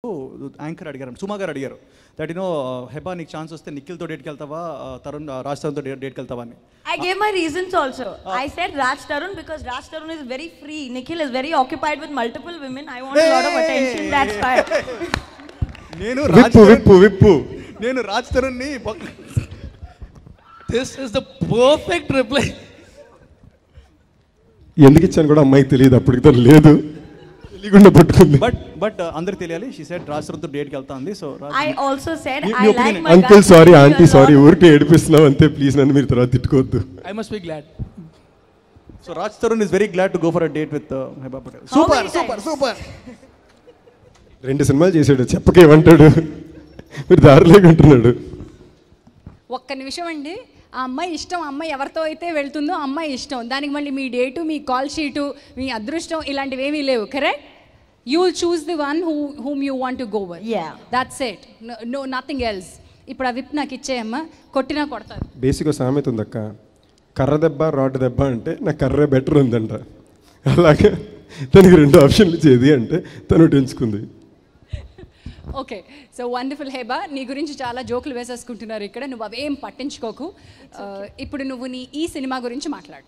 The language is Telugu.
యాంకర్ అడిగారు, సుమా గారు అడిగారు దట్ హెబా నీకు ఛాన్స్ వస్తే నిఖిల్తో డేట్కి వెళ్తావా, రాజ్ తరుణ్తో డేట్కి వెళ్తావా అని. I gave my reasons also. I said Raj Tarun because Raj Tarun is very free. Nikhil is very occupied with multiple women. I want a lot of attention. That's why. నేను Raj తరుణ్ని This is the perfect reply. ఎందుకు ఇచ్చాను కూడా అమ్మాయికి తెలియదు, అప్పటికి తను లేదు, తెలియకుండా పట్టుకుంది. బట్ అందరికి తెలియాలి, షీ సెడ్ రాజ్ తరుణ్తో డేట్కి వెళ్తా ఉంది. So I also said I like my uncle sorry, aunty sorry, ఊరికే ఏడిపిస్తున్నావు అంతే, ప్లీజ్ నన్ను మీరు తర్వాత తిట్టుకోవద్దు. I must be glad. So Raj Tarun is very glad to go for a date with Heba Patel. Super 2 సినిమాలు చేశాడు, చెప్పకేమంటాడు, మీరు దారిలేకుంటున్నాడు. ఒక్క నిమిషం అండి, ఆ అమ్మాయి ఇష్టం, అమ్మాయి ఎవరితో అయితే వెళ్తుందో అమ్మాయి ఇష్టం, దానికి మళ్ళీ మీ డేటు, మీ కాల్ షీటు, మీ అదృష్టం ఇలాంటివి ఏమీ లేవు. Correct? You will choose the one whom you want to go with. That's it, no nothing else. ఇప్పుడు ఆ విప్ నాకు ఇచ్చేయమ్మా, కొట్టినా కొడతారు. బేసిక్గా సామెత ఉందక్క, కర్ర దెబ్బ రాడ్ దెబ్బ అంటే నాకు కర్రే బెటర్ ఉందంట. అలాగే తనకి 2 ఆప్షన్లు ఇచ్చేది అంటే తను ఎంచుకుంది. ఓకే, సో వండర్ఫుల్ హెబా, నీ గురించి చాలా జోకులు వేసేసుకుంటున్నారు ఇక్కడ, నువ్వు అవేం పట్టించుకోకు. ఇప్పుడు నువ్వు ఈ సినిమా గురించి మాట్లాడు.